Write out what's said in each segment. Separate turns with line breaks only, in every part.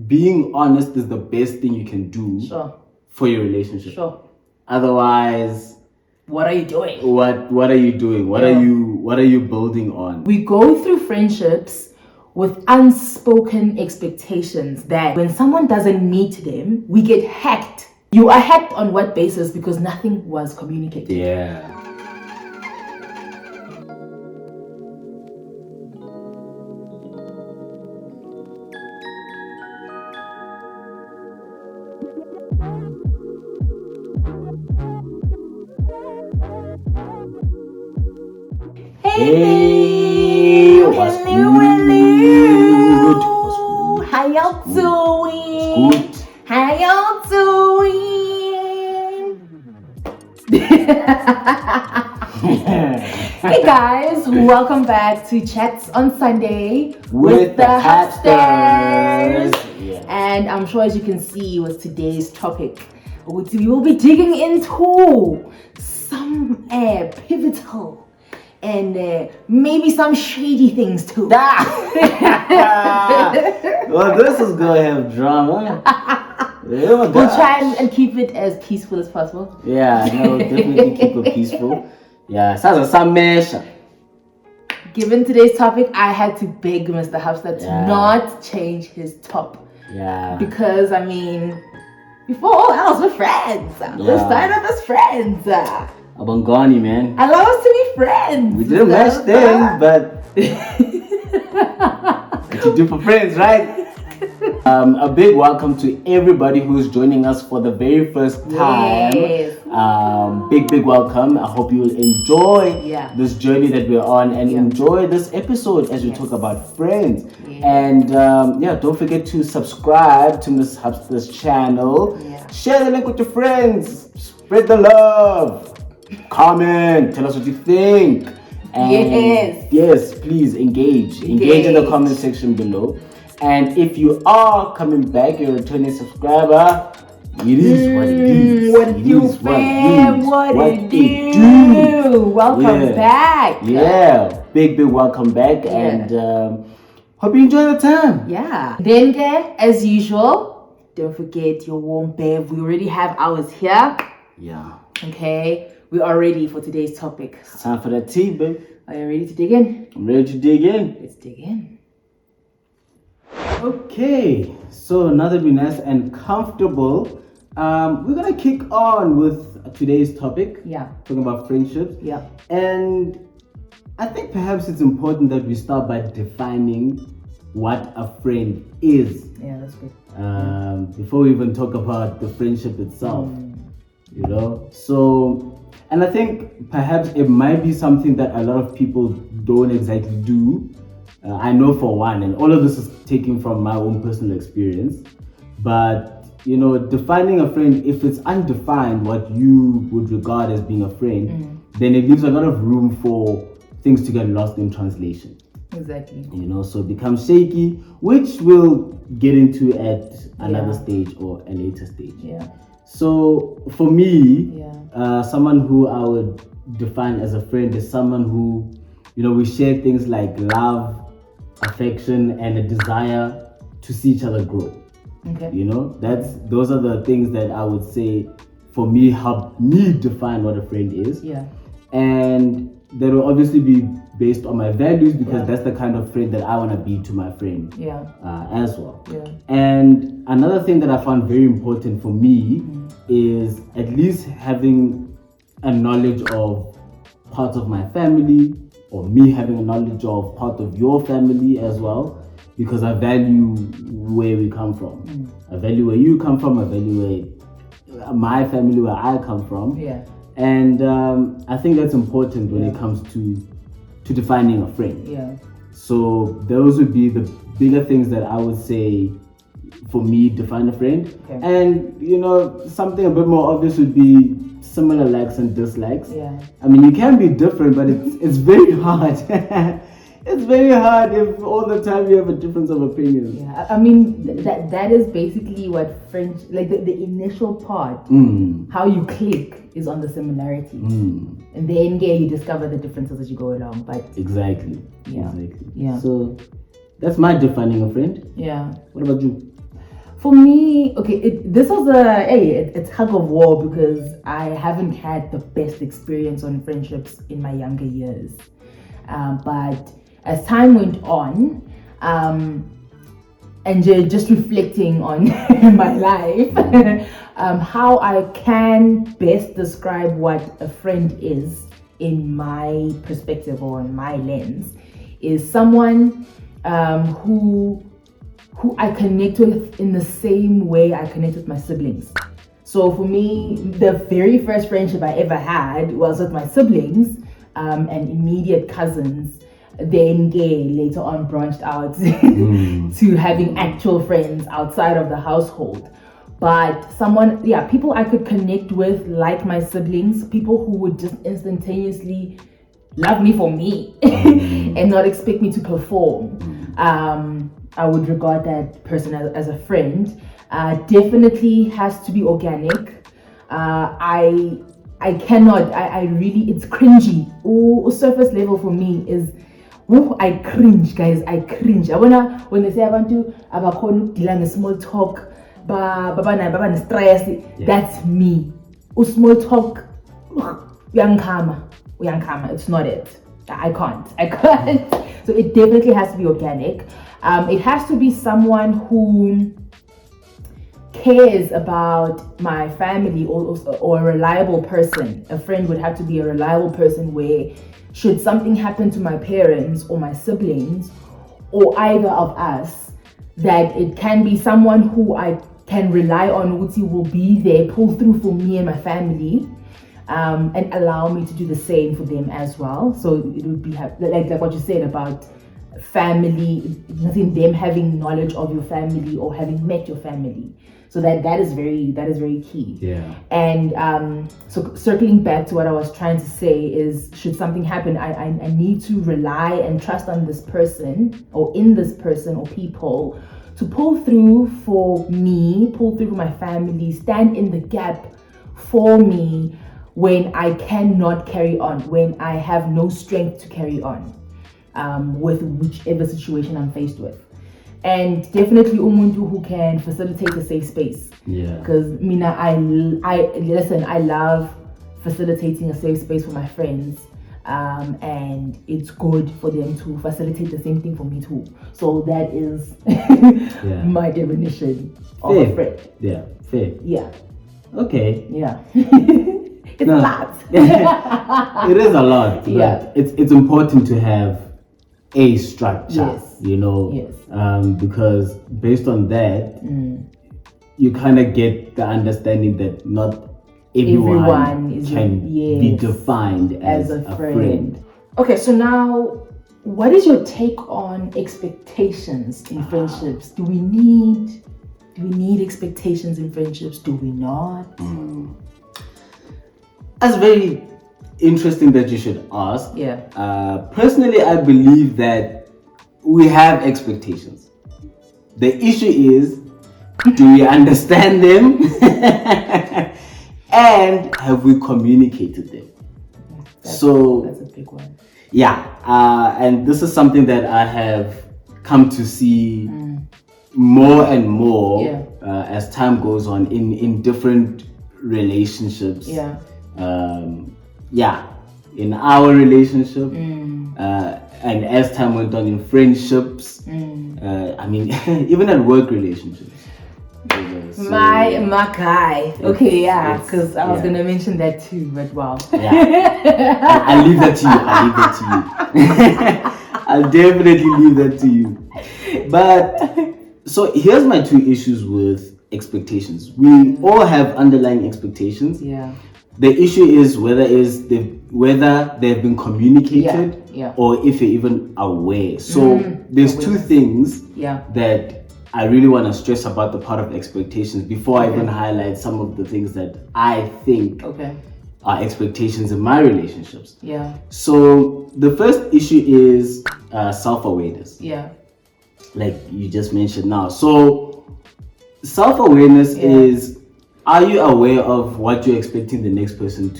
being honest is the best thing you can do for your relationship. Otherwise,
what are you doing?
What are you doing? What are you building on?
We go through friendships with unspoken expectations that when someone doesn't meet them, we get hacked. You are hacked on what basis? Because nothing was communicated.
Yeah. Hey, what's good?
How y'all doing?
Good.
How y'all doing? Hey guys, welcome back to Chats on Sunday
with the Habsters.
Yeah. And I'm sure, as you can see, with today's topic, we will be digging into some pivotal and maybe some shady things too.
Well, this is gonna have drama.
We'll try and keep it as peaceful as possible.
Yeah, no, definitely keep it peaceful. Yeah, sounds like some.
Given today's topic, I had to beg Mr. Habster to not change his top.
Yeah.
Because, I mean, before all else, we're friends. Let's start up as friends.
Abangani, man.
Allow us to be friends.
We didn't match things, but what you do for friends, right? A big welcome to everybody who's joining us for the very first time.
Yes.
Big welcome. I hope you'll enjoy this journey that we're on and enjoy this episode as we talk about friends. And don't forget to subscribe to Miss Habster's channel. Share the link with your friends. Spread the love. Comment. Tell us what you think. And yes, please engage in the comment section below. And if you are coming back, you're a returning subscriber, it is what it is.
What it do? Welcome back.
Yeah, big welcome back. And hope you enjoy the time.
Yeah. Then, as usual, don't forget your warm bev. We already have ours here.
Yeah.
Okay. We are ready for today's topic.
It's time for that tea, babe.
Are you ready to dig in?
I'm ready to dig in.
Let's dig in.
Okay, so now that we're nice and comfortable, we're gonna kick on with today's topic.
Yeah.
Talking about friendships.
Yeah.
And I think perhaps it's important that we start by defining what a friend is.
Yeah, that's good.
Before we even talk about the friendship itself. You know? So, and I think perhaps it might be something that a lot of people don't exactly do. I know for one, and all of this is taken from my own personal experience, but defining a friend, if it's undefined what you would regard as being a friend, then it leaves a lot of room for things to get lost in translation.
Exactly.
So it becomes shaky, which we'll get into at another stage or a later stage.
Yeah.
So for me, someone who I would define as a friend is someone who, we share things like love, affection, and a desire to see each other grow.
Okay.
Those are the things that I would say for me help me define what a friend is.
Yeah.
And that will obviously be based on my values, because that's the kind of friend that I want to be to my friend as well.
Yeah.
And another thing that I found very important for me is at least having a knowledge of parts of my family, or me having a knowledge of part of your family as well, because I value where we come from. I value where you come from. I value where my family, where I come from.
Yeah.
And I think that's important when it comes to defining a friend.
Yeah.
So those would be the bigger things that I would say for me define a friend.
Okay.
And something a bit more obvious would be similar likes and dislikes.
Yeah.
I mean, you can be different, but it's very hard. It's very hard if all the time you have a difference of opinion.
Yeah, I mean that is basically what friends, like the initial part, how you click is on the similarity, and then you discover the differences as you go along. But
exactly.
Yeah.
Exactly.
Yeah.
So that's my defining a friend.
Yeah.
What about you?
For me, okay, this was a tug of war because I haven't had the best experience on friendships in my younger years. But as time went on, and just reflecting on my life, how I can best describe what a friend is in my perspective or in my lens is someone who I connect with in the same way I connect with my siblings. So for me, the very first friendship I ever had was with my siblings and immediate cousins. Then later on branched out to having actual friends outside of the household. But people I could connect with, like my siblings, people who would just instantaneously love me for me and not expect me to perform. I would regard that person as a friend. Definitely has to be organic. I really, it's cringy. Surface level for me is, I cringe, guys. I cringe. When they say I want to deal with small talk, stress, that's me. Small talk, it's not it. I can't. So it definitely has to be organic. It has to be someone who cares about my family or a reliable person. A friend would have to be a reliable person where should something happen to my parents or my siblings or either of us, that it can be someone who I can rely on, who will be there, pull through for me and my family, and allow me to do the same for them as well. So it would be like what you said about family, nothing, them having knowledge of your family or having met your family. So that is very key.
Yeah.
And so circling back to what I was trying to say is, should something happen, I need to rely and trust on this person or in this person or people to pull through for me, pull through for my family, stand in the gap for me when I cannot carry on, when I have no strength to carry on with whichever situation I'm faced with. And definitely umuntu who can facilitate a safe space.
Yeah.
Because I love facilitating a safe space for my friends. And it's good for them to facilitate the same thing for me too. So that is my definition of a friend.
Yeah, fair.
Yeah.
Okay.
Yeah. It's a lot.
It is a lot. But
yeah.
It's important to have a structure,
yes.
Because based on that, you kind of get the understanding that not everyone can be defined as a friend.
Okay, so now, what is your take on expectations in friendships? Do we need expectations in friendships? Do we not?
That's very interesting that you should ask.
Yeah.
Personally, I believe that we have expectations. The issue is, do we understand them? And have we communicated them? That's a big one. Yeah. And this is something that I have come to see more and more as time goes on in different relationships.
Yeah.
In our relationship, and as time went on in friendships, even at work relationships.
My guy. Okay, because I was gonna mention that too, but wow.
Yeah, I'll leave that to you. I'll definitely leave that to you. But so here's my two issues with expectations. We all have underlying expectations.
Yeah.
The issue is whether they've been communicated or if you're even aware. So there's two things that I really want to stress about the part of expectations before I even highlight some of the things that I think are expectations in my relationships.
Yeah.
So the first issue is self-awareness.
Yeah.
Like you just mentioned now. So self-awareness is, are you aware of what you're expecting the next person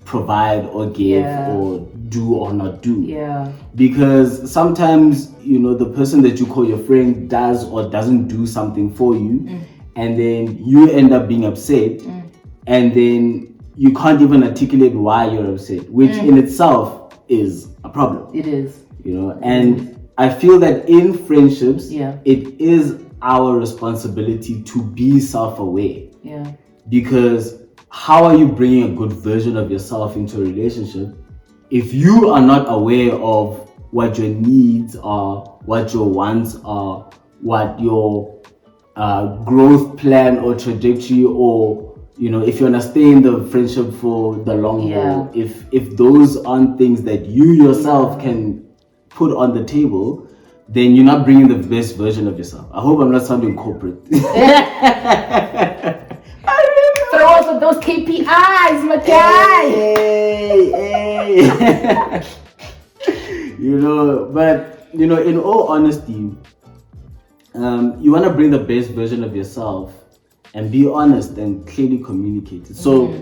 provide or give or do or not do.
Yeah.
Because sometimes, the person that you call your friend does or doesn't do something for you, and then you end up being upset, and then you can't even articulate why you're upset, which in itself is a problem.
It is.
And I feel that in friendships, it is our responsibility to be self-aware.
Yeah.
Because how are you bringing a good version of yourself into a relationship if you are not aware of what your needs are, what your wants are, what your growth plan or trajectory, or if you want to stay in the friendship for the long haul, if those aren't things that you yourself can put on the table, then you're not bringing the best version of yourself. I hope I'm not sounding corporate.
Throw out those KPIs, my guy.
Hey. But in all honesty, you want to bring the best version of yourself and be honest and clearly communicate it. So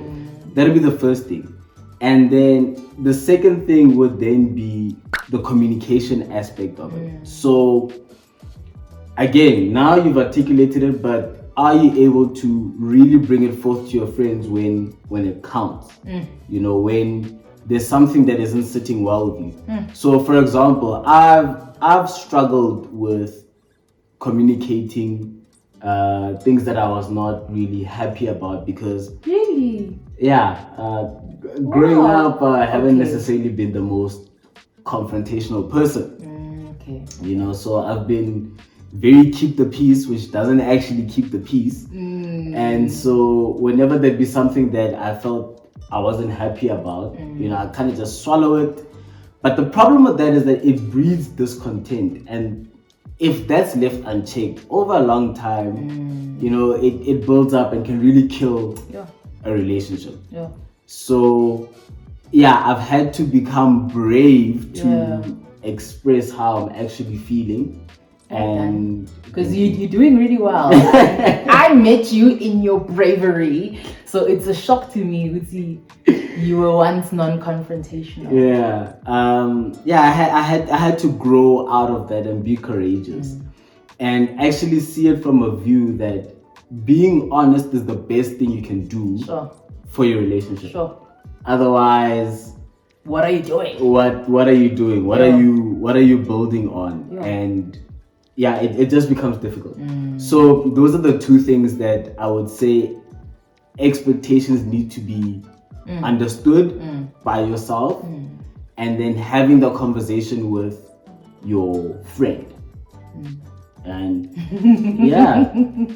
that'll be the first thing. And then the second thing would then be the communication aspect of it. So again, now you've articulated it, but are you able to really bring it forth to your friends when it counts? When there's something that isn't sitting well with you. So for example, I've struggled with communicating things that I was not really happy about, because growing up, I haven't necessarily been the most confrontational person. So I've been very keep the peace, which doesn't actually keep the peace. And so whenever there'd be something that I felt I wasn't happy about, I kind of just swallow it. But the problem with that is that it breeds discontent, and if that's left unchecked over a long time, it builds up and can really kill a relationship. So I've had to become brave to express how I'm actually feeling. And
because you're doing really well. I met you in your bravery, so it's a shock to me to see you were once non-confrontational.
I had to grow out of that and be courageous, and actually see it from a view that being honest is the best thing you can do for your relationship. Otherwise,
what are you doing?
What are you doing? What are you building on? And it just becomes difficult. So those are the two things that I would say expectations need to be understood by yourself, and then having the conversation with your friend. And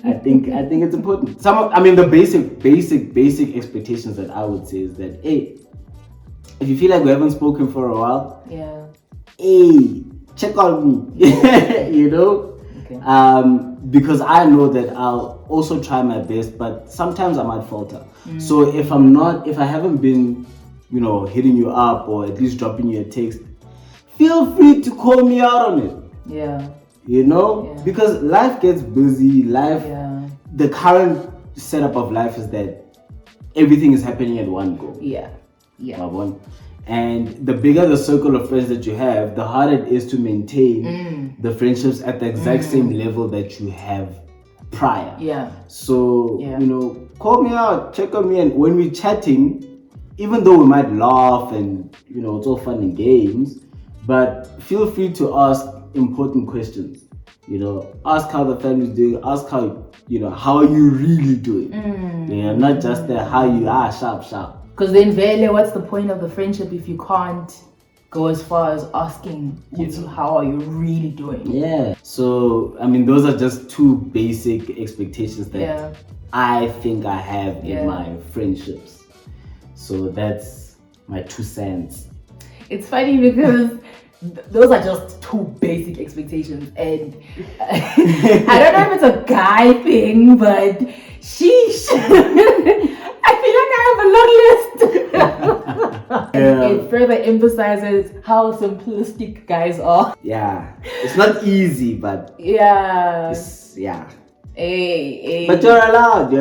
I think it's important. The basic expectations that I would say is that, hey, if you feel like we haven't spoken for a while, hey, check on me. Because I know that I'll also try my best, but sometimes I might falter. So if I haven't been, hitting you up or at least dropping you a text, feel free to call me out on it. Because life gets busy. The current setup of life is that everything is happening at one go. And the bigger the circle of friends that you have, the harder it is to maintain the friendships at the exact same level that you have prior. So, call me out, check on me, and when we're chatting, even though we might laugh and, it's all fun and games, but feel free to ask important questions. Ask how the family's doing, ask how are you really doing? Not just how you are, sharp.
Because then, Vele, what's the point of the friendship if you can't go as far as asking, how are you really doing?
So, those are just two basic expectations that I think I have in my friendships. So that's my 2 cents.
It's funny because those are just two basic expectations, and I don't know if it's a guy thing, but sheesh. I feel like I have a long list. It further emphasizes how simplistic guys are.
It's not easy, but
Hey.
But you're allowed.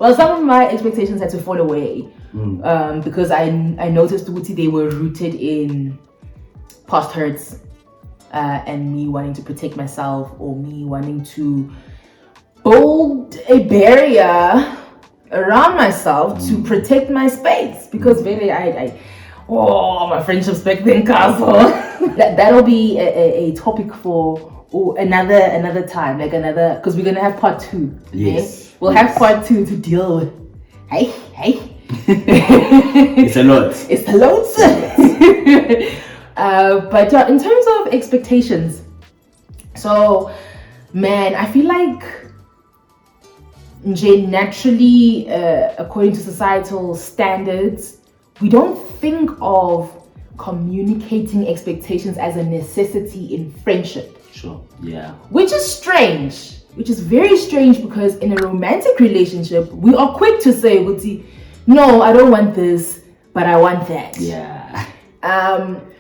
Well, some of my expectations had to fall away because I noticed they were rooted in past hurts and me wanting to protect myself, or me wanting to build a barrier around myself to protect my space, because my friendships back then, castle. That'll be a topic for another time, because we're gonna have part 2.
Yes,
okay? We'll have part 2 to deal with. Hey.
It's a lot.
It's a lot. But in terms of expectations, so man, I feel like naturally, according to societal standards, we don't think of communicating expectations as a necessity in friendship.
Sure. Yeah.
Which is strange. Which is very strange, because in a romantic relationship, we are quick to say, no, I don't want this, but I want that.
Yeah.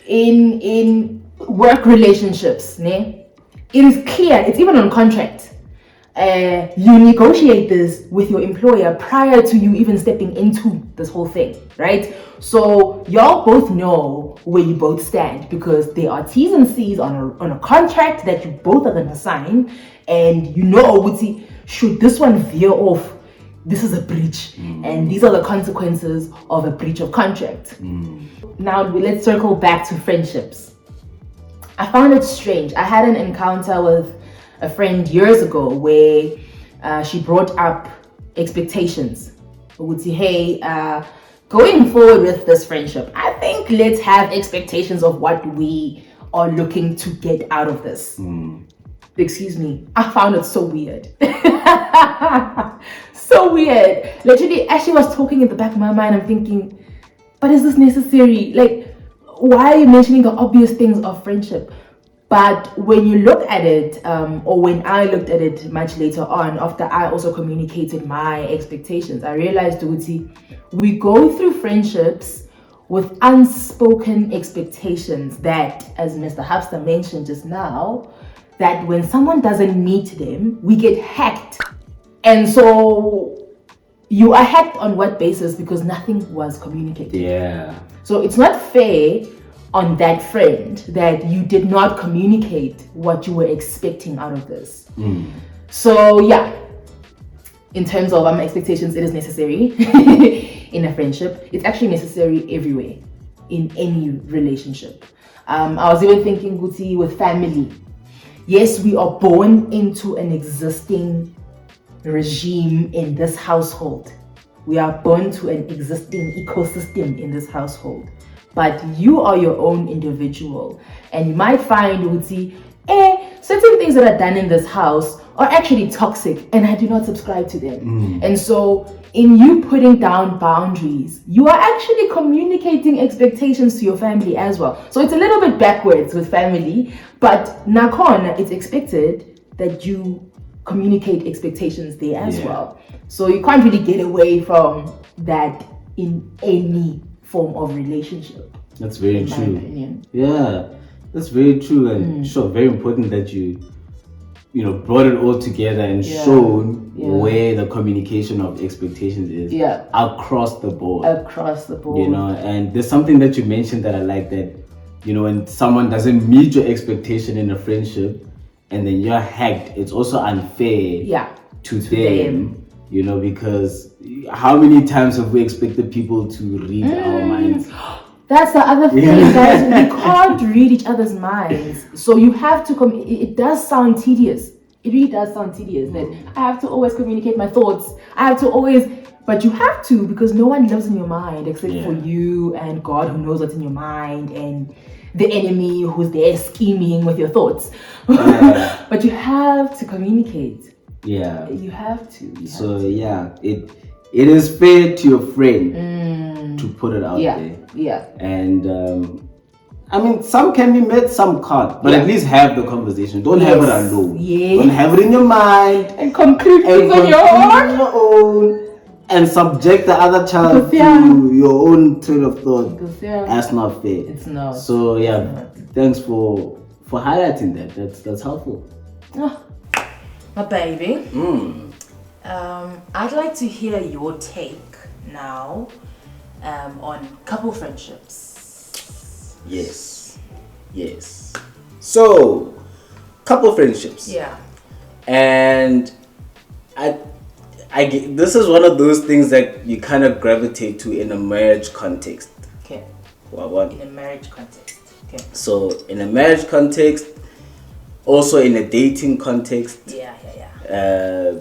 In work relationships, it is clear, it's even on contract. You negotiate this with your employer prior to you even stepping into this whole thing, right? So y'all both know where you both stand, because there are T's and C's on a contract that you both are gonna sign, and should this one veer off, this is a breach, and these are the consequences of a breach of contract. Now let's circle back to friendships. I found it strange. I had an encounter with a friend years ago where she brought up expectations. I would say, hey, going forward with this friendship, I think let's have expectations of what we are looking to get out of this. Excuse me. I found it so weird. So weird. Literally, as she was talking in the back of my mind, I'm thinking, but is this necessary? Like, why are you mentioning the obvious things of friendship? But when you look at it, or when I looked at it much later on, after I also communicated my expectations, I realized, we go through friendships with unspoken expectations that, as Mr. Habster mentioned just now, that when someone doesn't meet them, we get hacked. And so you are hacked on what basis? Because nothing was communicated.
Yeah.
So it's not fair on that friend that you did not communicate what you were expecting out of this. So yeah, in terms of expectations, it is necessary in a friendship. It's actually necessary everywhere, in any relationship. I was even thinking, Guti, with family. Yes, we are born into an existing regime in this household. We are born to an existing ecosystem in this household. But you are your own individual, and you might find, certain things that are done in this house are actually toxic, and I do not subscribe to them. And so in you putting down boundaries, you are actually communicating expectations to your family as well. So it's a little bit backwards with family, but nakon, it's expected that you communicate expectations there as well. So you can't really get away from that in any form of relationship.
That's very
true.
In my opinion. Yeah, that's very true, and sure, very important that you brought it all together and shown where the communication of expectations is across the board. And there's something that you mentioned that I like, that when someone doesn't meet your expectation in a friendship and then you're hacked, it's also unfair to them. Because how many times have we expected people to read our minds?
That's the other thing, guys. We can't read each other's minds. So you have to it does sound tedious. It really does sound tedious that I have to always communicate my thoughts. But you have to, because no one lives in your mind except for you and God, who knows what's in your mind, and the enemy who's there scheming with your thoughts. But you have to communicate.
Yeah,
you have to.
It is fair to your friend to put it out there. And some can be met, some can't, but at least have the conversation. Don't have it alone. Don't have it in your mind
and conclude things on your
own and subject the other child to your own train of thought. That's not fair.
It's not.
So thanks for highlighting that. That's helpful.
My baby. I'd like to hear your take now on couple friendships.
Yes. So, couple friendships.
Yeah.
And this is one of those things that you kind of gravitate to in a marriage context.
Okay.
What?
In a marriage context. Okay.
So, in a marriage context, also in a dating context.
Yeah.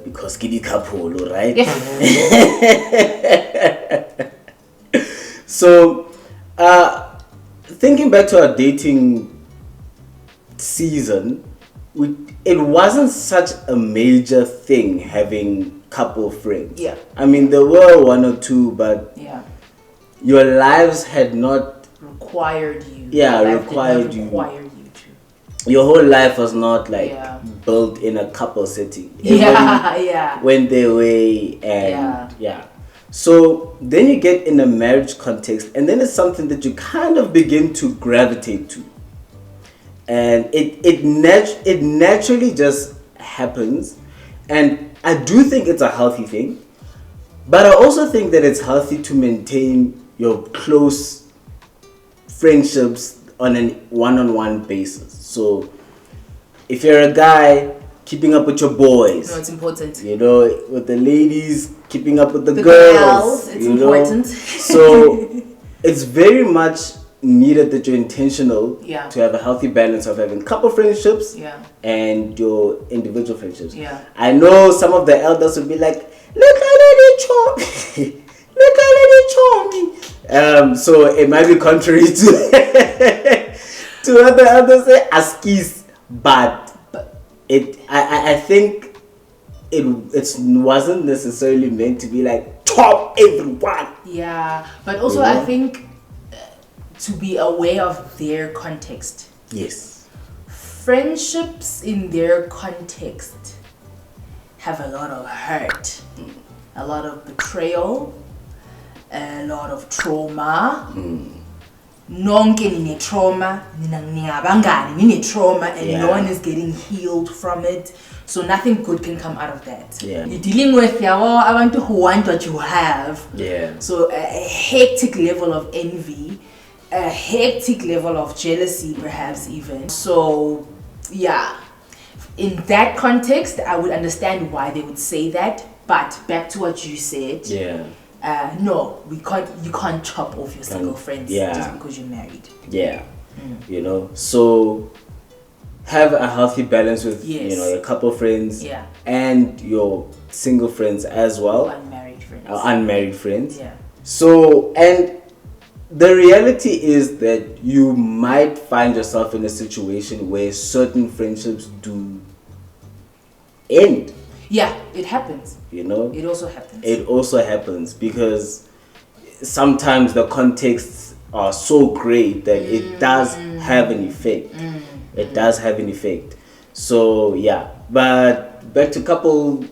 Because kidi couple, right?
Yeah.
So, thinking back to our dating season, it wasn't such a major thing having couple friends.
Yeah.
I mean, there were one or two, but
Yeah.
your lives had not
required you.
Yeah,
Life
required
did
you.
not require you to.
Your whole life was not like
Yeah.
built in a couple setting.
Yeah.
Went their way and yeah. So then you get in a marriage context, and then it's something that you kind of begin to gravitate to, and it naturally just happens, and I do think it's a healthy thing, but I also think that it's healthy to maintain your close friendships on a one-on-one basis. So if you're a guy, keeping up with your boys.
No, it's important.
You know, with the ladies, keeping up with the girls.
It's important.
So it's very much needed that you're intentional to have a healthy balance of having couple friendships and your individual friendships.
Yeah.
I know some of the elders will be like, look at Lady Chommy. Look at Lady Chommy. So it might be contrary to to what the elders say, askis, but I think it wasn't necessarily meant to be like top everyone.
Yeah, but also I think to be aware of their context.
Yes.
Friendships in their context have a lot of hurt, a lot of betrayal, a lot of trauma. Nonke nine trauma, nine trauma, and no one is getting healed from it. So nothing good can come out of that.
Yeah.
You're dealing with I want to who want what you have.
Yeah.
So a hectic level of envy, a hectic level of jealousy, perhaps even. So yeah, in that context, I would understand why they would say that. But back to what you said.
Yeah.
No, you can't chop off your single friends just because you're married.
Yeah. You know, so have a healthy balance with your couple friends and your single friends as well. Unmarried friends.
Yeah.
So, and the reality is that you might find yourself in a situation where certain friendships do end.
Yeah, it happens.
You know?
It also happens.
It also happens because sometimes the contexts are so great that it does have an effect. It does have an effect. So yeah. But back to couple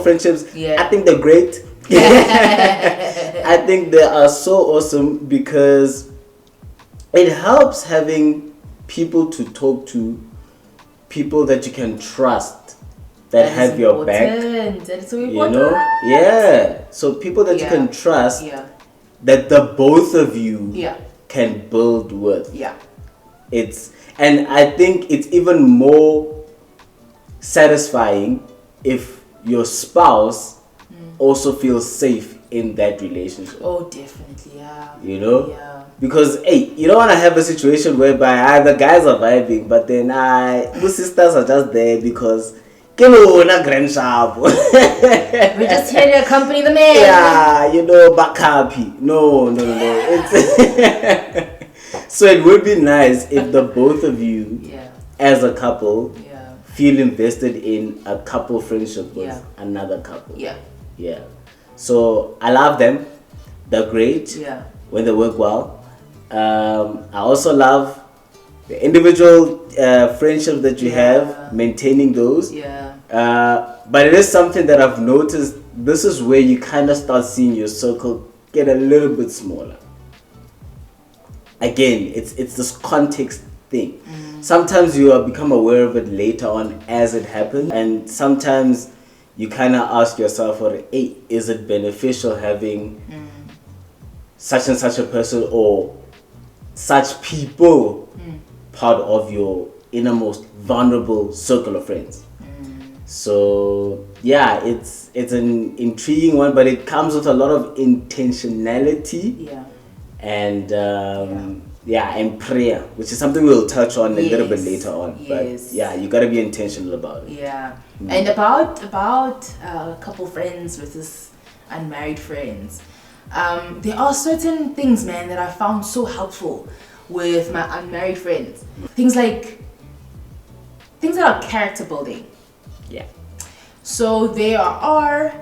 friendships.
Yeah.
I think they're great. I think they are so awesome because it helps having people to talk to, people that you can trust. That have your back,
That's so important.
you know, so people that you can trust, that the both of you can build with. And I think it's even more satisfying if your spouse also feels safe in that relationship.
Oh, definitely,
You know, because hey, you don't want to have a situation whereby the guys are vibing, but then the sisters are just there because. We're just
here to accompany the man.
Yeah, you know, back happy. No. It's so it would be nice if the both of you, as a couple, feel invested in a couple friendship with another couple. Yeah. So I love them. They're great. When they work well. I also love the individual friendships that you have, maintaining those. But it is something that I've noticed. This is where you kind of start seeing your circle get a little bit smaller. Again, it's this context thing. Sometimes you become aware of it later on as it happens, and sometimes you kind of ask yourself, hey, is it beneficial having such and such a person or such people part of your innermost vulnerable circle of friends? So yeah, it's an intriguing one, but it comes with a lot of intentionality and and prayer, which is something we'll touch on a little bit later on. But yeah, you got to be intentional about it.
And about couple friends versus unmarried friends, there are certain things, man, that I found so helpful with my unmarried friends. Things that are character building. So there are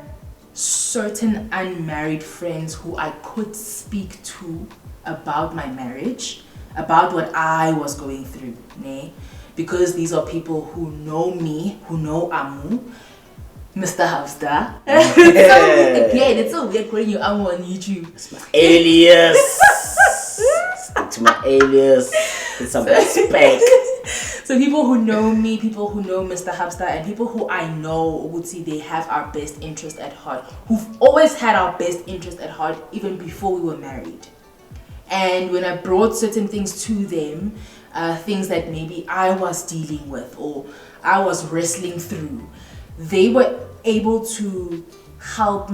certain unmarried friends who I could speak to about my marriage, about what I was going through, because these are people who know me, who know Amu, Mr. Habster. So, again, it's so weird calling you Amu on YouTube.
It's my alias. Stick to my alias. With some respect.
So people who know me, people who know Mr. Habster, and people who I know would see they have our best interest at heart, who've always had our best interest at heart even before we were married. And when I brought certain things to them, things that maybe I was dealing with or I was wrestling through, they were able to help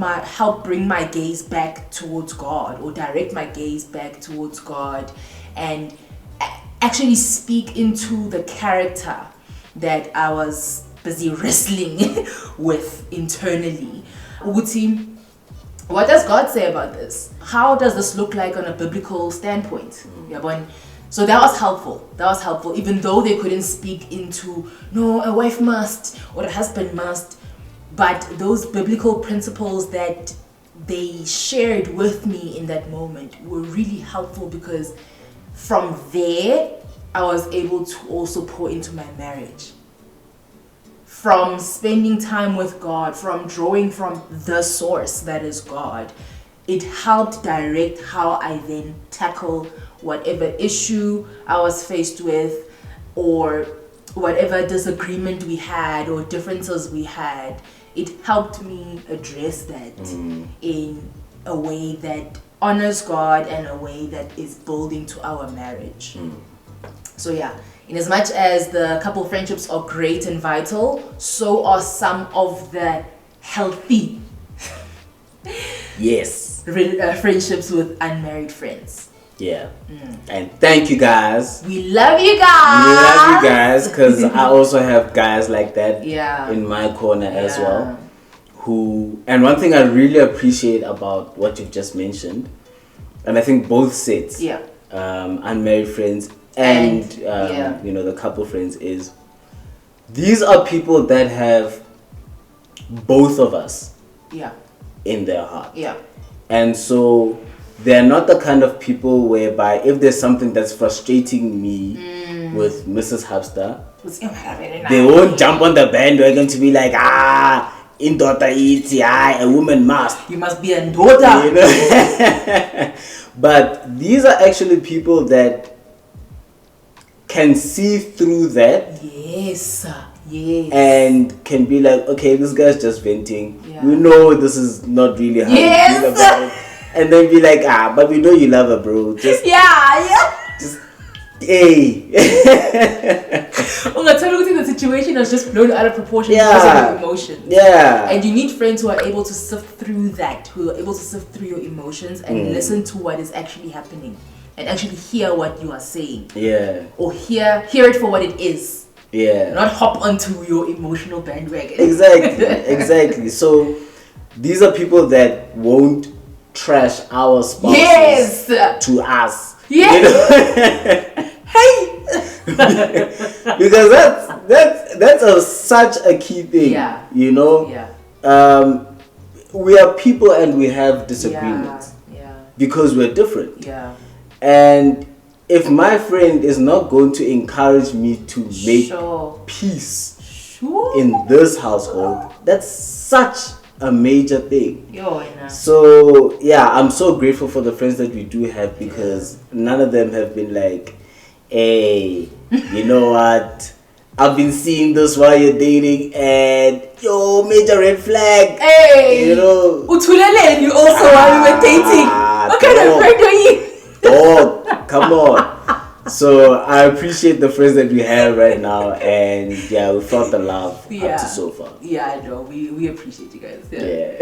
bring my gaze back towards God, or direct my gaze back towards God, and actually speak into the character that I was busy wrestling with internally. Uguti, what does God say about this? How does this look like on a biblical standpoint? So that was helpful, even though they couldn't speak into, no, a wife must or a husband must, but those biblical principles that they shared with me in that moment were really helpful, because from there, I was able to also pour into my marriage. From spending time with God, from drawing from the source that is God, it helped direct how I then tackle whatever issue I was faced with, or whatever disagreement we had or differences we had. It helped me address that in a way that honors God and a way that is building to our marriage. So yeah, in as much as the couple friendships are great and vital, so are some of the healthy friendships with unmarried friends.
And thank you guys.
We love you guys.
Because I also have guys like that in my corner as well. And one thing I really appreciate about what you've just mentioned, and I think both sets, unmarried friends and the couple friends, is these are people that have both of us in their heart. And so they're not the kind of people whereby if there's something that's frustrating me with Mrs. Habster, they won't jump on the bandwagon to be like, in daughter eats, a woman must.
You must be a daughter.
You know? But these are actually people that can see through that.
Yes.
And can be like, okay, this guy's just venting. We know this is not really how you feel about it. And then be like, but we know you love her, bro. Just hey.
The situation has just blown out of proportion because of your emotions. And you need friends who are able to sift through that, who are able to sift through your emotions and listen to what is actually happening and actually hear what you are saying. Or hear it for what it is. Not hop onto your emotional bandwagon.
Exactly. So these are people that won't trash our spouses to us. You know? Because that's such a key thing. You know? We are people and we have disagreements because we're different. And if my friend is not going to encourage me to make peace in this household, that's such a major thing. So I'm so grateful for the friends that we do have, because none of them have been like, hey, you know what, I've been seeing this while you're dating, and yo, major red flag.
Hey,
you know.
Utulele, you also while we were dating. What kind of friend are you?
Oh, come on. So I appreciate the friends that we have right now, and yeah, we felt the love up to so far.
Yeah, I know. We appreciate you guys.
Yeah.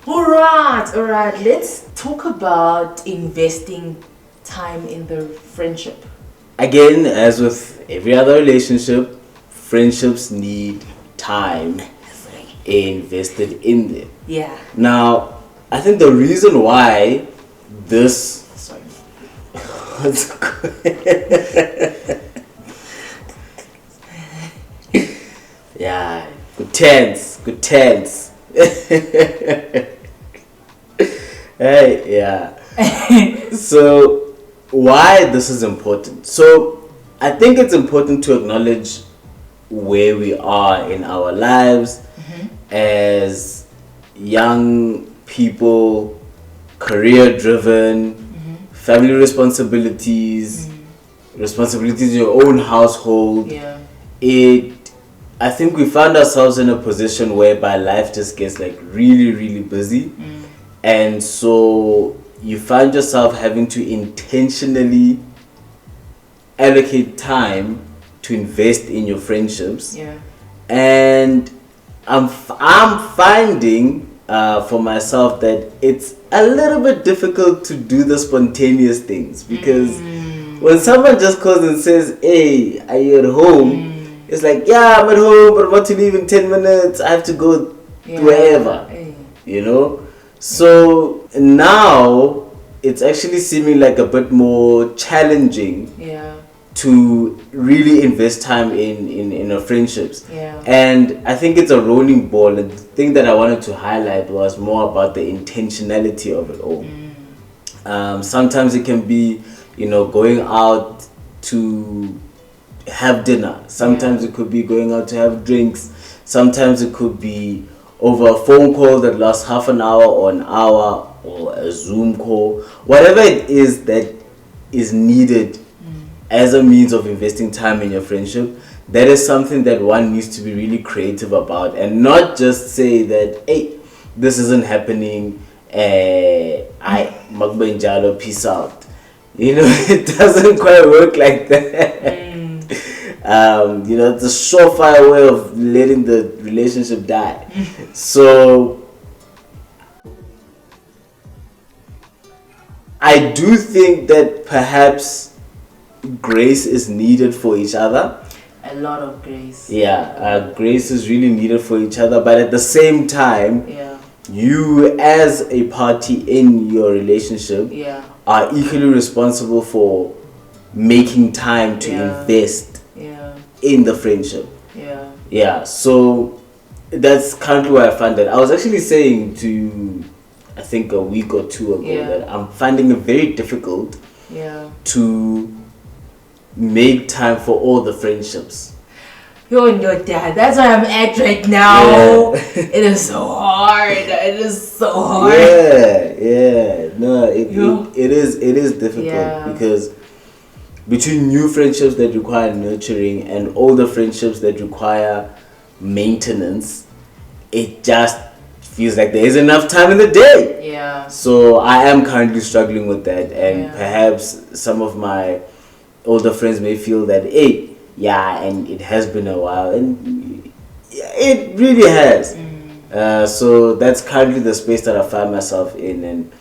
All right. Let's talk about investing time in the friendship.
Again, as with every other relationship, friendships need time invested in them.
Yeah.
Now, I think the reason why this.
Sorry.
Yeah, good tense. Hey, yeah. So, why this is important? So, I think it's important to acknowledge where we are in our lives as young people, career driven, family responsibilities, responsibilities in your own household. I think we found ourselves in a position whereby life just gets like really, really busy. And so you find yourself having to intentionally allocate time to invest in your friendships. And I'm finding for myself that it's a little bit difficult to do the spontaneous things, because when someone just calls and says, hey, are you at home? It's like, yeah, I'm at home, but I'm about to leave in 10 minutes. I have to go wherever, you know? So now it's actually seeming like a bit more challenging to really invest time in our friendships. And I think it's a rolling ball. And the thing that I wanted to highlight was more about the intentionality of it all. Sometimes it can be, going out to have dinner. Sometimes it could be going out to have drinks. Sometimes it could be over a phone call that lasts half an hour or an hour, or a Zoom call. Whatever it is that is needed as a means of investing time in your friendship, that is something that one needs to be really creative about, and not just say that, hey, this isn't happening, Magbenjalo, peace out. It doesn't quite work like that. It's a surefire way of letting the relationship die. So I do think that perhaps grace is needed for each other.
A lot of grace.
Grace is really needed for each other, but at the same time, you as a party in your relationship are equally responsible for making time to invest in the friendship. So that's currently where I find that. I was actually saying to you, I think a week or two ago, that I'm finding it very difficult to make time for all the friendships.
Yo, and your dad, that's where I'm at right now. It is so hard. It is so hard.
No, it is difficult because between new friendships that require nurturing and older friendships that require maintenance, it just feels like there isn't enough time in the day. So I am currently struggling with that, and perhaps some of my older friends may feel that, hey, and it has been a while, and it really has. So that's currently the space that I find myself in, and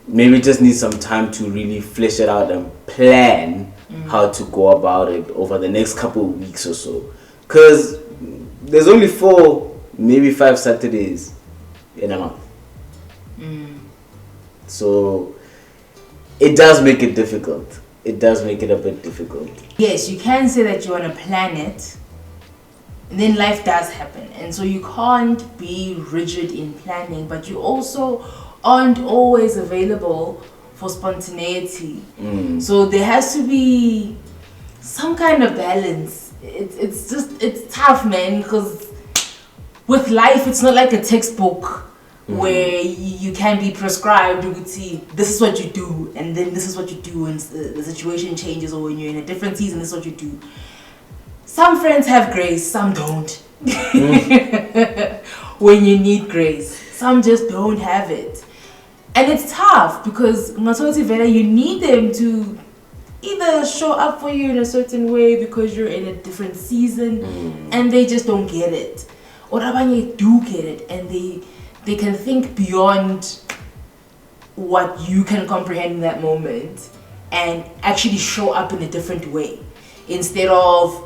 maybe just need some time to really flesh it out and plan how to go about it over the next couple of weeks or so, because there's only 4, maybe 5 Saturdays in a month. So it does make it difficult. It does make it a bit difficult.
Yes, you can say that you want to plan it, and then life does happen, and so you can't be rigid in planning, but you also aren't always available for spontaneity. So there has to be some kind of balance. It's tough, man, because with life it's not like a textbook where you can be prescribed, you would see this is what you do, and then this is what you do, and the situation changes, or when you're in a different season, this is what you do. some friends have grace, some don't. When you need grace, some just don't have it. And it's tough because you need them to either show up for you in a certain way because you're in a different season and they just don't get it. Or they do get it and they can think beyond what you can comprehend in that moment and actually show up in a different way. Instead of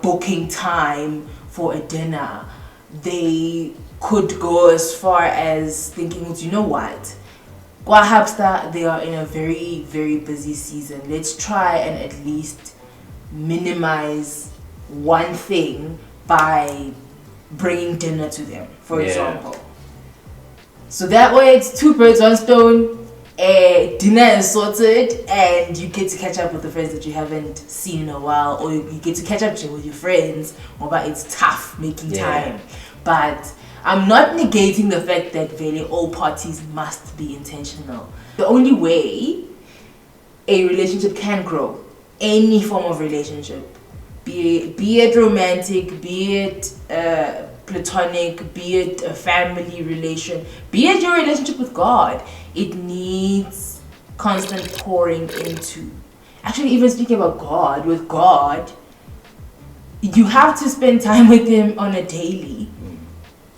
booking time for a dinner, they could go as far as thinking, you know what? Kwa Habster, they are in a very, very busy season. Let's try and at least minimize one thing by bringing dinner to them, for example. So that way it's 2 birds, 1 stone. Dinner is sorted and you get to catch up with the friends that you haven't seen in a while, or you get to catch up with your friends, but it's tough making time. But I'm not negating the fact that really all parties must be intentional. The only way a relationship can grow, any form of relationship, be it romantic, be it platonic, be it a family relation, be it your relationship with God, it needs constant pouring into. Actually, even speaking about God, with God, you have to spend time with Him on a daily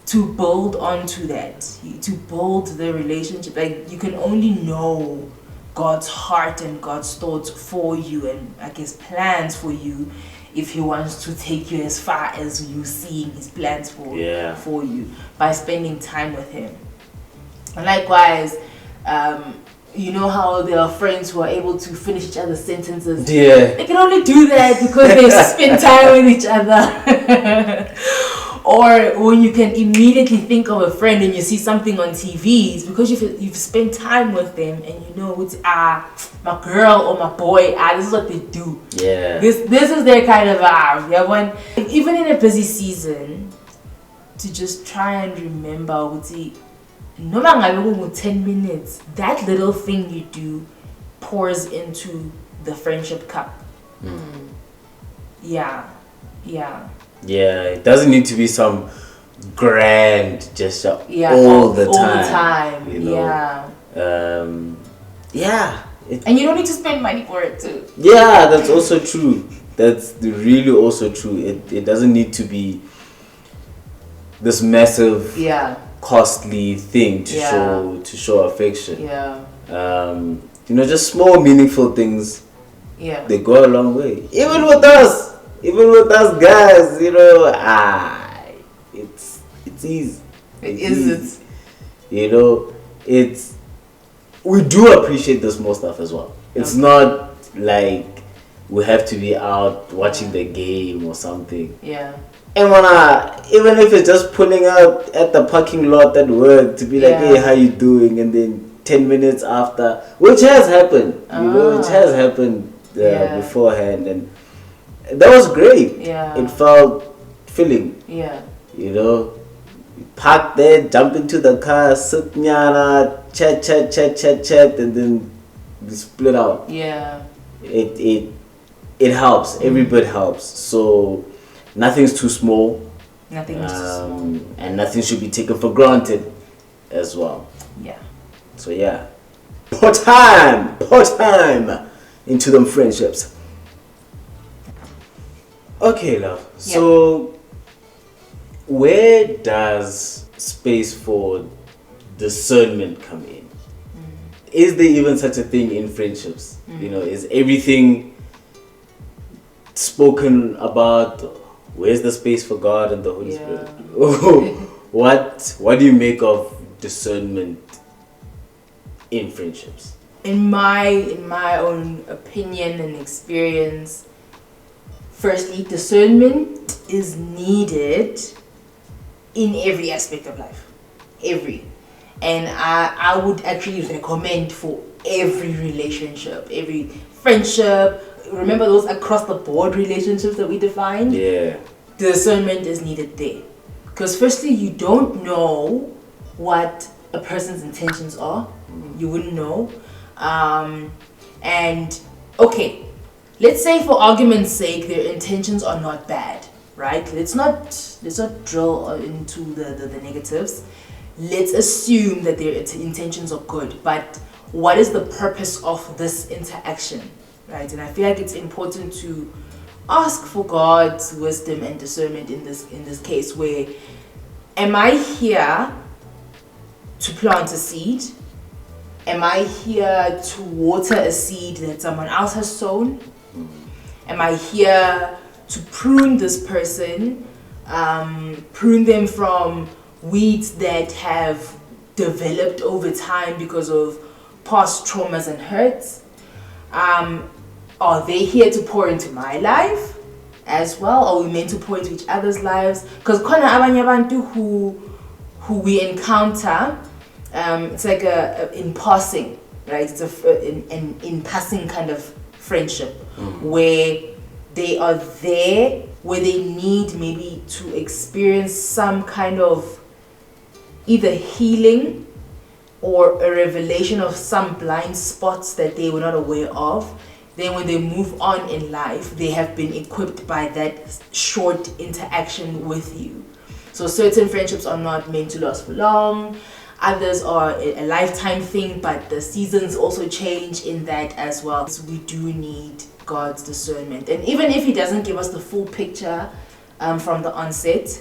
to build onto that, to build the relationship. Like, you can only know God's heart and God's thoughts for you, and I guess plans for you, if He wants to take you as far as you seeing His plans for you, by spending time with Him. And likewise, you know how there are friends who are able to finish each other's sentences. They can only do that because they spend time with each other. Or when you can immediately think of a friend and you see something on TV, it's because you've spent time with them and you know it's my girl or my boy, this is what they do. This is their kind of when even in a busy season, to just try and remember, no matter 10 minutes, that little thing you do pours into the friendship cup.
It doesn't need to be some grand gesture all the time. You know?
And you don't need to spend money for it too.
That's also true. That's really also true. It doesn't need to be this massive, costly thing to show affection. Just small meaningful things. They go a long way. Even with us guys, it's easy. It's we do appreciate the small stuff as well. It's not like we have to be out watching the game or something. And even if it's just pulling up at the parking lot at work to be like, hey, how you doing? And then 10 minutes after, which has happened, which has happened beforehand, and that was great. It felt filling. Park there, jump into the car, sit nyana, chat, and then we split out. It helps. Every bit helps. So nothing's too small. And nothing should be taken for granted as well. So pour time into them friendships. Okay, love. So where does space for discernment come in? Is there even such a thing in friendships? Is everything spoken about? Where's the space for God and the Holy Spirit? What do you make of discernment in friendships?
In my own opinion and experience, firstly, discernment is needed in every aspect of life. And I would actually recommend for every relationship, every friendship. Remember those across the board relationships that we defined? Discernment is needed there. Because firstly, you don't know what a person's intentions are. You wouldn't know. And okay, let's say for argument's sake, their intentions are not bad, right? Let's not drill into the negatives. Let's assume that their intentions are good, but what is the purpose of this interaction, right? And I feel like it's important to ask for God's wisdom and discernment in this case, where am I here to plant a seed? Am I here to water a seed that someone else has sown? Am I here to prune this person, prune them from weeds that have developed over time because of past traumas and hurts? Are they here to pour into my life as well? Are we meant to pour into each other's lives? Because khona abanye abantu who we encounter, it's like in passing, right? It's in passing kind of friendship, where they are there, where they need maybe to experience some kind of either healing or a revelation of some blind spots that they were not aware of. Then when they move on in life, they have been equipped by that short interaction with you. So certain friendships are not meant to last for long. Others are a lifetime thing, but the seasons also change in that as well. So we do need God's discernment. And even if He doesn't give us the full picture from the onset,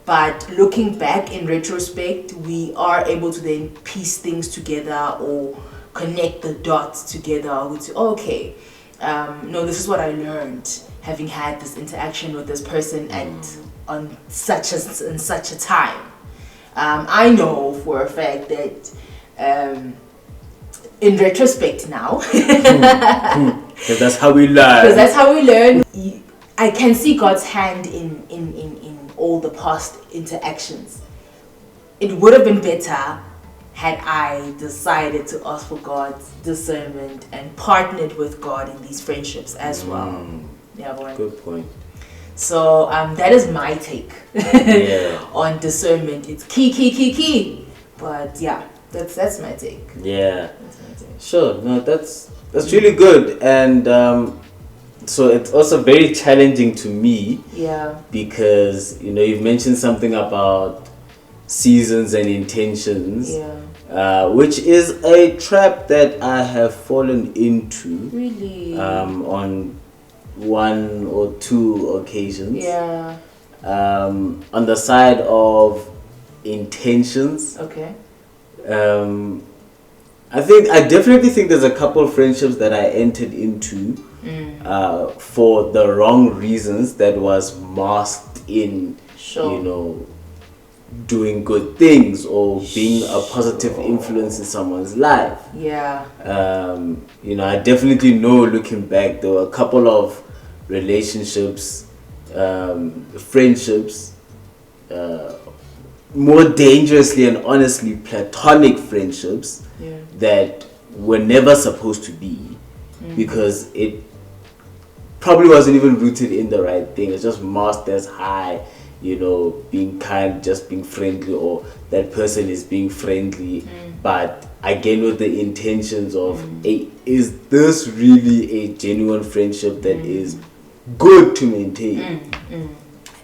but looking back in retrospect, we are able to then piece things together or connect the dots together. We say, okay, no, this is what I learned having had this interaction with this person on such a time. I know for a fact that in retrospect now,
because that's how we learn.
I can see God's hand in all the past interactions. It would have been better had I decided to ask for God's discernment and partnered with God in these friendships as well. Yeah, boy.
Good point.
So that is my take on discernment. It's key. But yeah, that's my take.
Yeah. That's my take. Sure. No, that's really good. And so it's also very challenging to me.
Yeah.
Because you've mentioned something about seasons and intentions.
Yeah.
Which is a trap that I have fallen into.
Really?
On one or two occasions.
Yeah.
On the side of intentions.
Okay.
I definitely think there's a couple of friendships that I entered into for the wrong reasons, that was masked in doing good things or being a positive influence in someone's life.
Yeah.
I definitely know, looking back, there were a couple of relationships, friendships, more dangerously and honestly platonic friendships that were never supposed to be, because it probably wasn't even rooted in the right thing. It's just masked as high, being kind, just being friendly, or that person is being friendly, but again with the intentions of, hey, is this really a genuine friendship that is good to maintain?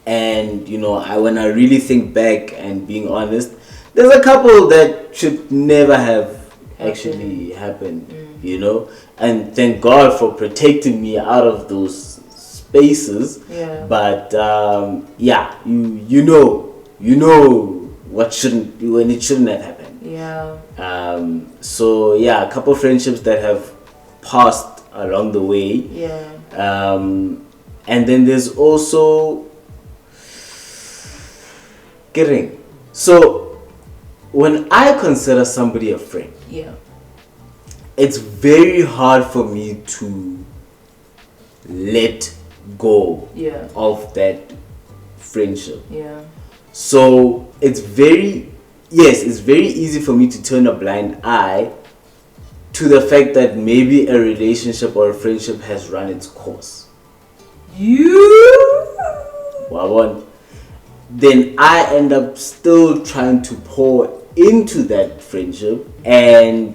And when I really think back and being honest, there's a couple that should never have actually happened, and thank God for protecting me out of those spaces. But you know when it shouldn't have happened. So a couple friendships that have passed along the way. And then there's also getting. So when I consider somebody a friend, it's very hard for me to let go of that friendship. So it's very easy for me to turn a blind eye to the fact that maybe a relationship or a friendship has run its course. Then I end up still trying to pour into that friendship, and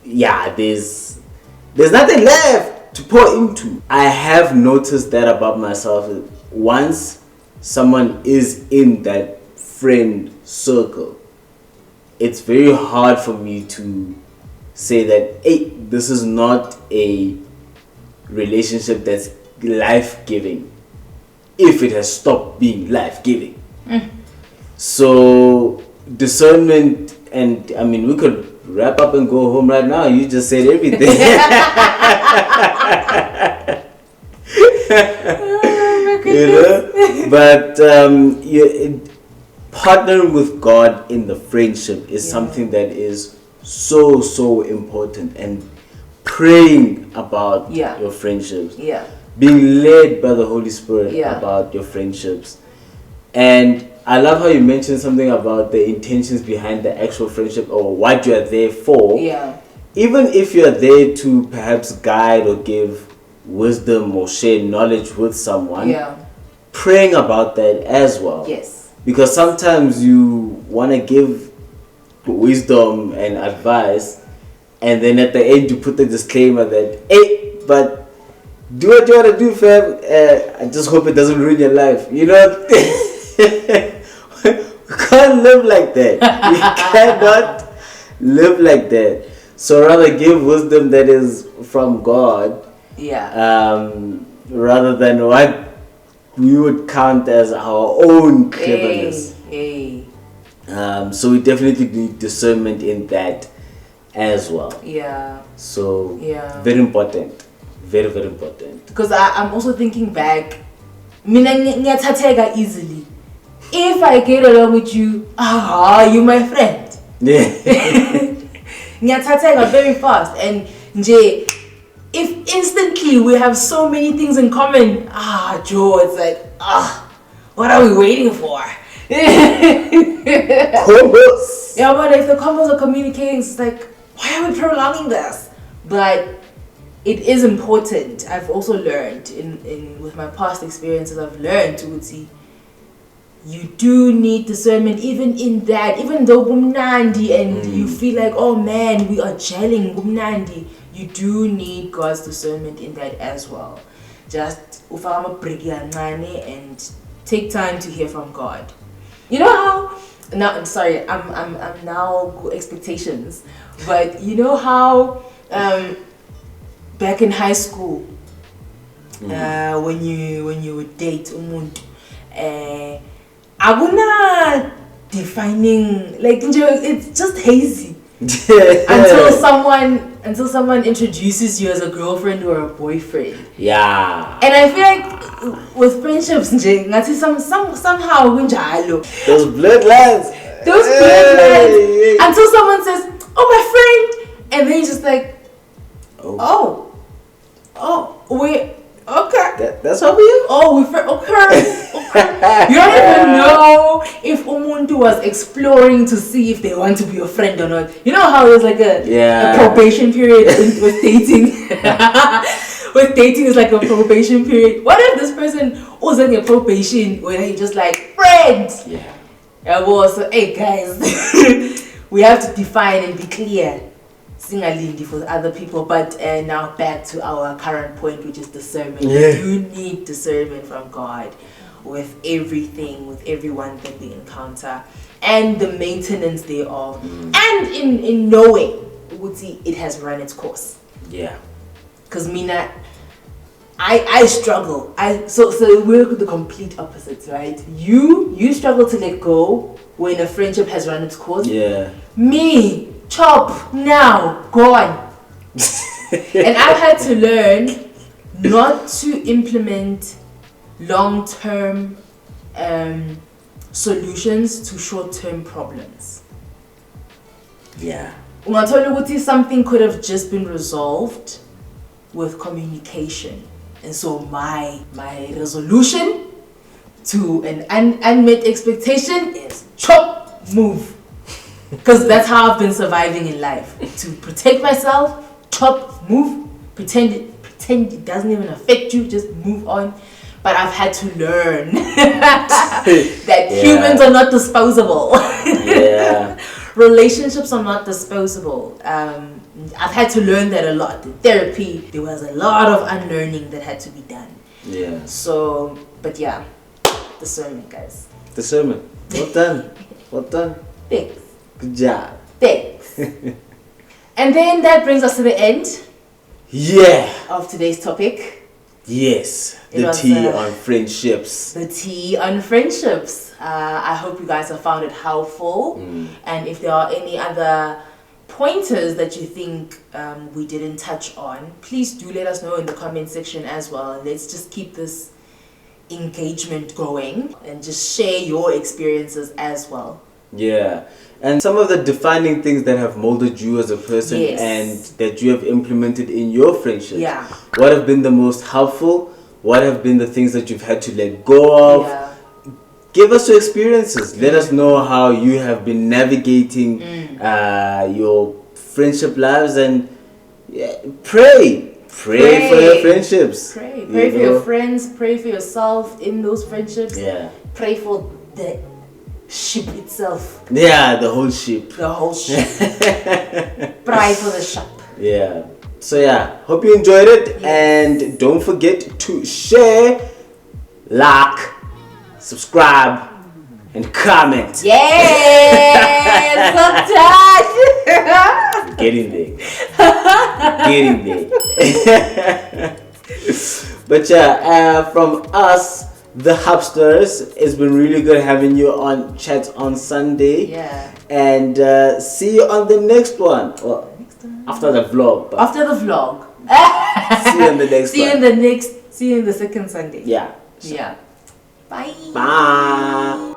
there's nothing left. to pour into. I have noticed that about myself. Once someone is in that friend circle, it's very hard for me to say that, hey, this is not a relationship that's life-giving if it has stopped being life-giving. So discernment, and I mean, we could wrap up and go home right now. You just said everything. You know? But partnering with God in the friendship is something that is so important, and praying about your friendships, being led by the Holy Spirit about your friendships. And I love how you mentioned something about the intentions behind the actual friendship, or what you are there for. Even if you are there to perhaps guide or give wisdom or share knowledge with someone, praying about that as well. Because sometimes you want to give wisdom and advice, and then at the end you put the disclaimer that, hey, but do what you want to do, fam. I just hope it doesn't ruin your life. You know? We can't live like that. We cannot live like that. So rather give wisdom that is from God, rather than what we would count as our own cleverness. So we definitely need discernment in that as well. So very important. Very, very important.
Because I'm also thinking back, easily. If I get along with you, you my friend. Very fast. And if instantly we have so many things in common, Joe, it's like, what are we waiting for?
Combos.
Yeah, but if the combos are communicating, it's like, why are we prolonging this? But it is important. I've also learned in with my past experiences, I've learned to see you do need discernment even in that. Even though Gumnandi and you feel like, oh man, we are gelling Gumnandi, you do need God's discernment in that as well. Just ufama brigyanane and take time to hear from God. You know how now I'm sorry, I'm now expectations, but you know how back in high school, when you would date umuntu, aguna defining, like it's just hazy until someone introduces you as a girlfriend or a boyfriend. And I feel like with friendships, somehow
those blood lines,
until someone says, "Oh, my friend," and then you're just like, "Oh, wait, okay,
that's how we are."
Oh, we okay. You don't even know if umuntu was exploring to see if they want to be your friend or not. You know how there's like a probation period with dating. With dating is like a probation period. What if this person was in a probation where he just like friends? So hey guys, we have to define and be clear. Singalindi for other people, but now back to our current point, which is discernment. You need discernment from God with everything, with everyone that we encounter, and the maintenance thereof, and in knowing it has run its course. Because Mina, I struggle. So we're the complete opposites, right? You struggle to let go when a friendship has run its course. Me, chop now, gone. And I've had to learn not to implement long-term solutions to short-term problems. Something could have just been resolved with communication. And so my resolution to an unmet expectation is chop, move. Because that's how I've been surviving in life. To protect myself, chop, move, pretend it doesn't even affect you, just move on. But I've had to learn that humans are not disposable. relationships are not disposable. I've had to learn that a lot. In therapy, there was a lot of unlearning that had to be done.
Yeah.
So, but yeah, discernment, guys.
Discernment. Well done. Well done.
Thanks.
Good job.
Thanks. And then that brings us to the end.
Yeah.
Of today's topic.
Yes. The tea on friendships.
The tea on friendships. I hope you guys have found it helpful. And if there are any other pointers that you think we didn't touch on, please do let us know in the comment section as well. And let's just keep this engagement going and just share your experiences as well.
Yeah. And some of the defining things that have molded you as a person and that you have implemented in your friendships.
Yeah.
What have been the most helpful? What have been the things that you've had to let go of?
Yeah.
Give us your experiences. Let us know how you have been navigating your friendship lives, and pray for your friendships.
Pray for your friends. Pray for yourself in those friendships.
Yeah.
Pray for the ship itself.
Yeah, the whole ship.
The whole ship. Pray for the ship.
Yeah. So yeah, hope you enjoyed it, and don't forget to share, like, subscribe, and comment.
Yes! I'm done!
Getting there. But yeah, from us, the Habsters, it's been really good having you on Chats on Sunday.
Yeah.
And see you on the next one. Well, after the vlog.
After the vlog.
See you in the next one.
See you in the second Sunday.
Yeah.
Yeah. Bye.
Bye.